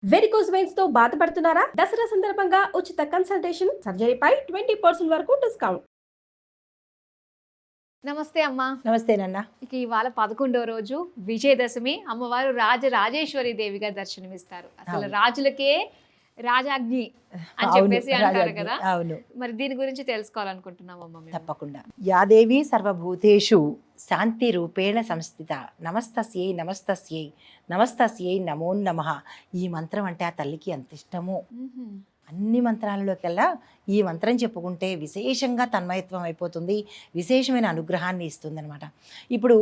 Varicose veins తో బాధపడుతున్నారా? దసరా సందర్భంగా ఉచిత కన్సల్టేషన్, సర్జరీపై 20% వరకు డిస్కౌంట్. నమస్తే అమ్మా. నమస్తేనన్న. ఇక ఇవాళ 11వ రోజు విజయదశమి. అమ్మవారు రాజరాజేశ్వరి దేవిగా దర్శనమిస్తారు. అసలు రాజులకే రాజాజ్ఞి అని చెప్పేసి అంటారు కదా. అవును, మరి దీని గురించి తెలుసుకోవాలనుకుంటున్నాం అమ్మ. తప్పకుండా. యాదేవి సర్వభూతేషు శాంతి రూపేణ సంస్థిత నమస్తస్యై నమస్తస్యై నమస్తస్యై నమో నమః. ఈ మంత్రం అంటే ఆ తల్లికి ఎంత ఇష్టమో. అన్ని మంత్రాలలోకెల్లా ఈ మంత్రం చెప్పుకుంటే విశేషంగా తన్మయత్వం అయిపోతుంది, విశేషమైన అనుగ్రహాన్ని ఇస్తుందన్నమాట. ఇప్పుడు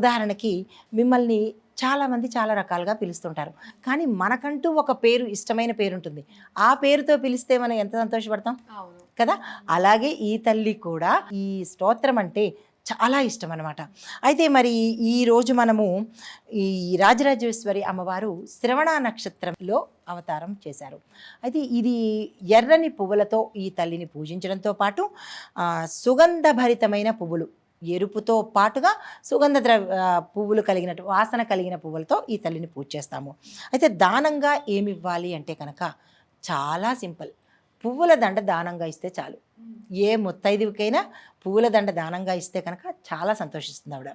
ఉదాహరణకి మిమ్మల్ని చాలామంది చాలా రకాలుగా పిలుస్తుంటారు, కానీ మనకంటూ ఒక పేరు, ఇష్టమైన పేరు ఉంటుంది. ఆ పేరుతో పిలిస్తే మనం ఎంత సంతోషపడతాం కదా. అలాగే ఈ తల్లి కూడా ఈ స్తోత్రం అంటే చాలా ఇష్టం అన్నమాట. అయితే మరి ఈరోజు మనము ఈ రాజరాజేశ్వరి అమ్మవారు శ్రవణ నక్షత్రంలో అవతారం చేశారు. అయితే ఇది ఎర్రని పువ్వులతో ఈ తల్లిని పూజించడంతో పాటు సుగంధభరితమైన పువ్వులు, ఎరుపుతో పాటుగా సుగంధ పువ్వులు కలిగినట్టు వాసన కలిగిన పువ్వులతో ఈ తల్లిని పూజ చేస్తాము. అయితే దానంగా ఏమి ఇవ్వాలి అంటే కనుక చాలా సింపుల్. పువ్వుల దండ దానంగా ఇస్తే చాలు. ఏ ముత్తైదుకైనా పువ్వుల దండ దానంగా ఇస్తే కనుక చాలా సంతోషిస్తుంది ఆవిడ.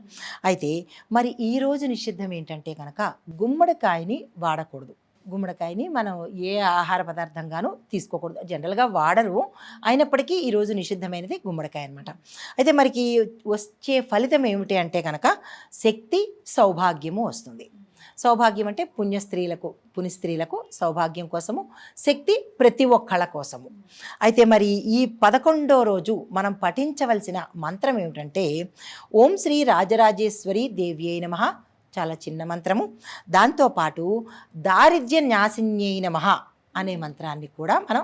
అయితే మరి ఈరోజు నిషిద్ధం ఏంటంటే కనుక గుమ్మడికాయని వాడకూడదు. గుమ్మడికాయని మనం ఏ ఆహార పదార్థంగానూ తీసుకోకూడదు. జనరల్గా వాడరు, అయినప్పటికీ ఈరోజు నిషిద్ధమైనది గుమ్మడికాయ అనమాట. అయితే మరికి వచ్చే ఫలితం ఏమిటి అంటే కనుక శక్తి, సౌభాగ్యము వస్తుంది. సౌభాగ్యం అంటే పుణ్యస్త్రీలకు సౌభాగ్యం కోసము, శక్తి ప్రతి ఒక్కళ్ళ కోసము. అయితే మరి ఈ 11వ రోజు మనం పఠించవలసిన మంత్రం ఏమిటంటే ఓం శ్రీ రాజరాజేశ్వరి దేవ్యై నమః. చాలా చిన్న మంత్రము. దాంతోపాటు దారిద్ర్య న్యాసిన్యై నమః అనే మంత్రాన్ని కూడా మనం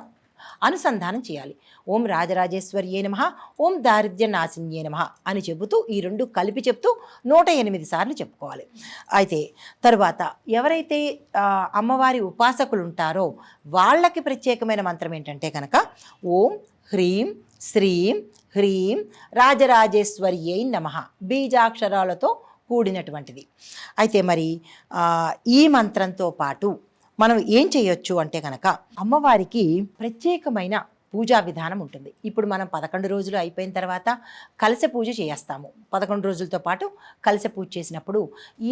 అనుసంధానం చేయాలి. ఓం రాజరాజేశ్వర్యే నమః, ఓం దారిద్ర్య నాశిన్యే నమః అని చెబుతూ ఈ రెండు కలిపి చెప్తూ 108 సార్లు చెప్పుకోవాలి. అయితే తరువాత ఎవరైతే అమ్మవారి ఉపాసకులు ఉంటారో వాళ్ళకి ప్రత్యేకమైన మంత్రం ఏంటంటే కనుక ఓం హ్రీం శ్రీం హ్రీం రాజరాజేశ్వర్యై నమః, బీజాక్షరాలతో కూడినటువంటిది. అయితే మరి ఈ మంత్రంతో పాటు మనం ఏం చేయొచ్చు అంటే కనుక అమ్మవారికి ప్రత్యేకమైన పూజా విధానం ఉంటుంది. ఇప్పుడు మనం 11 రోజులు అయిపోయిన తర్వాత కలశ పూజ చేస్తాము. 11 రోజులతో పాటు కలశ పూజ చేసినప్పుడు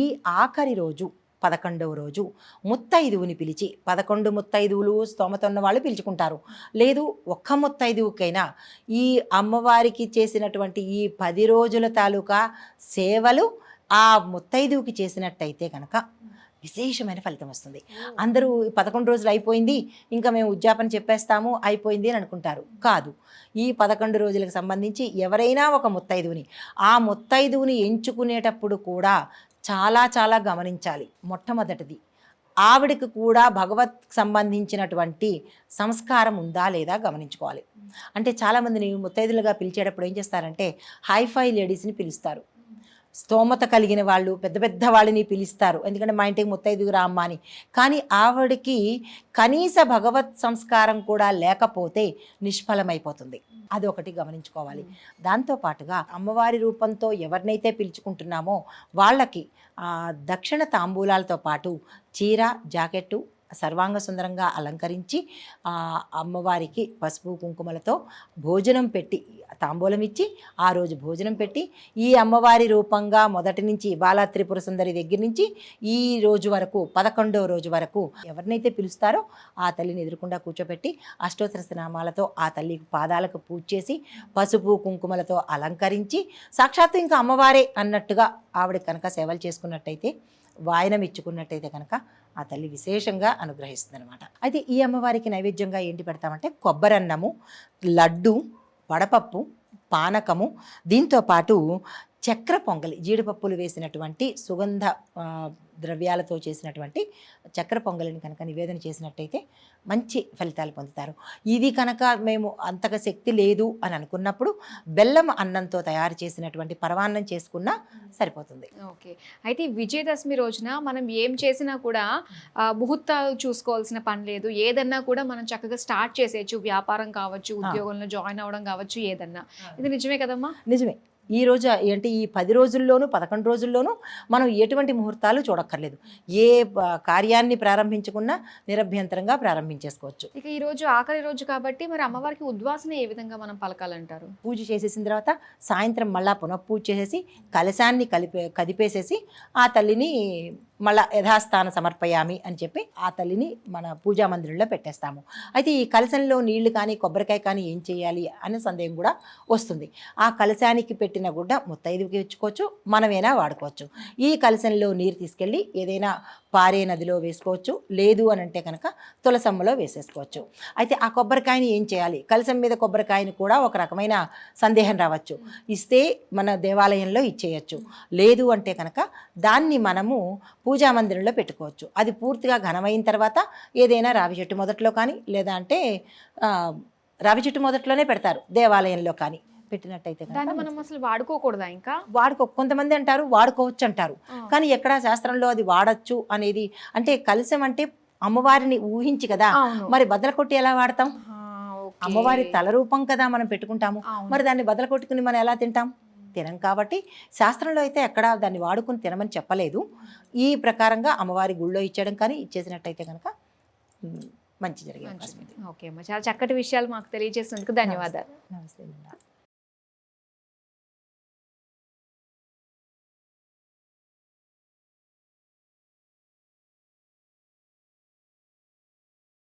ఈ ఆఖరి రోజు 11వ రోజు ముత్తైదువుని పిలిచి, 11 ముత్తైదువులు స్తోమత ఉన్న వాళ్ళు పిలుచుకుంటారు, లేదు ఒక్క ముత్తైదువుకైనా ఈ అమ్మవారికి చేసినటువంటి ఈ 10 రోజుల తాలూకా సేవలు ఆ ముత్తైదువుకి చేసినట్టయితే కనుక విశేషమైన ఫలితం వస్తుంది. అందరూ 11 రోజులు అయిపోయింది, ఇంకా మేము ఉద్యాపన చెప్పేస్తాము, అయిపోయింది అని అనుకుంటారు. కాదు, ఈ 11 రోజులకు సంబంధించి ఎవరైనా ఒక ముత్తైదువుని, ఆ ముత్తైదువుని ఎంచుకునేటప్పుడు కూడా చాలా చాలా గమనించాలి. మొట్టమొదటిది, ఆవిడకి కూడా భగవత్ సంబంధించినటువంటి సంస్కారం ఉందా లేదా గమనించుకోవాలి. అంటే చాలామందిని ముత్తైదులుగా పిలిచేటప్పుడు ఏం చేస్తారంటే హైఫై లేడీస్ని పిలుస్తారు, స్తోమత కలిగిన వాళ్ళు పెద్ద పెద్ద వాళ్ళని పిలుస్తారు, ఎందుకంటే మా ఇంటికి ముత్తైదుగురా అమ్మ అని. కానీ ఆవిడకి కనీస భగవత్ సంస్కారం కూడా లేకపోతే నిష్ఫలమైపోతుంది. అది ఒకటి గమనించుకోవాలి. దాంతోపాటుగా అమ్మవారి రూపంతో ఎవరినైతే పిలుచుకుంటున్నామో వాళ్ళకి దక్షిణ తాంబూలాలతో పాటు చీర, జాకెట్టు సర్వాంగ సుందరంగా అలంకరించి అమ్మవారికి పసుపు కుంకుమలతో భోజనం పెట్టి, తాంబూలం ఇచ్చి ఆ రోజు భోజనం పెట్టి, ఈ అమ్మవారి రూపంగా మొదటి నుంచి బాలా త్రిపుర సుందరి దగ్గర నుంచి ఈ రోజు వరకు 11వ రోజు వరకు ఎవరినైతే పిలుస్తారో ఆ తల్లిని ఎదురుకుండా కూర్చోబెట్టి అష్టోత్తర నామాలతో ఆ తల్లి పాదాలకు పూజ చేసి పసుపు కుంకుమలతో అలంకరించి సాక్షాత్తు ఇంకా అమ్మవారే అన్నట్టుగా ఆవిడ కనుక సేవలు చేసుకున్నట్టయితే, వాయనం ఇచ్చుకున్నట్టయితే కనుక ఆ తల్లి విశేషంగా అనుగ్రహిస్తుంది అనమాట. అయితే ఈ అమ్మవారికి నైవేద్యంగా ఏంటి పెడతామంటే కొబ్బరన్నము, లడ్డు, వడపప్పు, పానకము, దీంతోపాటు చక్ర పొంగలి, జీడిపప్పులు వేసినటువంటి సుగంధ ద్రవ్యాలతో చేసినటువంటి చక్ర పొంగలిని కనుక నివేదన చేసినట్టయితే మంచి ఫలితాలు పొందుతారు. ఇది కనుక మేము అంతగా శక్తి లేదు అని అనుకున్నప్పుడు బెల్లం అన్నంతో తయారు చేసినటువంటి పరమాన్నం చేసుకున్నా సరిపోతుంది. ఓకే. అయితే విజయదశమి రోజున మనం ఏం చేసినా కూడా ముహూర్తాలు చూసుకోవాల్సిన పని లేదు. ఏదన్నా కూడా మనం చక్కగా స్టార్ట్ చేసేయచ్చు. వ్యాపారం కావచ్చు, ఉద్యోగంలో జాయిన్ అవ్వడం కావచ్చు, ఏదన్నా. ఇది నిజమే కదమ్మా? నిజమే. ఈ రోజు అంటే ఈ 10 రోజుల్లోనూ 11 రోజుల్లోనూ మనం ఎటువంటి ముహూర్తాలు చూడక్కర్లేదు. ఏ కార్యాన్ని ప్రారంభించుకున్నా నిరభ్యంతరంగా ప్రారంభించేసుకోవచ్చు. ఇక ఈ రోజు ఆఖరి రోజు కాబట్టి మరి అమ్మవారికి ఉద్వాసన ఏ విధంగా మనం పలకాలంటారు? పూజ చేసేసిన తర్వాత సాయంత్రం మళ్ళా పునఃపూజ చేసేసి కలశాన్ని కదిపేసేసి ఆ తల్లిని మళ్ళా యథాస్థాన సమర్పయామి అని చెప్పి ఆ తల్లిని మన పూజా మందిరంలో పెట్టేస్తాము. అయితే ఈ కలశంలో నీళ్లు కానీ కొబ్బరికాయ కానీ ఏం చేయాలి అనే సందేహం కూడా వస్తుంది. ఆ కలశానికి పెట్టిన గుడ్డ ముత్తైదుకి ఇచ్చుకోవచ్చు, మనమైనా వాడుకోవచ్చు. ఈ కలశంలో నీరు తీసుకెళ్ళి ఏదైనా పారే నదిలో వేసుకోవచ్చు, లేదు అని అంటే కనుక తులసమ్మలో వేసేసుకోవచ్చు. అయితే ఆ కొబ్బరికాయని ఏం చేయాలి? కలశం మీద కొబ్బరికాయని కూడా ఒక రకమైన సందేహం రావచ్చు. ఇస్తే మన దేవాలయంలో ఇచ్చేయచ్చు, లేదు అంటే కనుక దాన్ని మనము పూజా మందిరంలో పెట్టుకోవచ్చు. అది పూర్తిగా ఘనమైన తర్వాత ఏదైనా రావి చెట్టు మొదట్లో కానీ లేదా అంటే రావి చెట్టు మొదట్లోనే పెడతారు దేవాలయంలో కానీ పెట్టినట్టయితే దాన్ని మనం అసలు వాడుకోకూడదా? ఇంకా కొంతమంది అంటారు వాడుకోవచ్చు అంటారు, కానీ ఎక్కడ శాస్త్రంలో అది వాడచ్చు అనేది అంటే కలశం అంటే అమ్మవారిని ఊహించి కదా, మరి బద్దల కొట్టి ఎలా వాడతాం? అమ్మవారి తల రూపం కదా మనం పెట్టుకుంటాము, మరి దాన్ని బద్దల కొట్టుకుని మనం ఎలా తింటాం? తినం. కాబట్టి శాస్త్రంలో అయితే ఎక్కడ దాన్ని వాడుకుని తినమని చెప్పలేదు. ఈ ప్రకారంగా అమ్మవారి గుళ్ళో ఇచ్చేయడం కానీ ఇచ్చేసినట్టయితే కనుక మంచి జరిగే అవకాశం ఉంది. ఓకే అమ్మ, చాలా చక్కటి విషయాలు మాకు తెలియజేసినందుకు ధన్యవాదాలు. నమస్తే.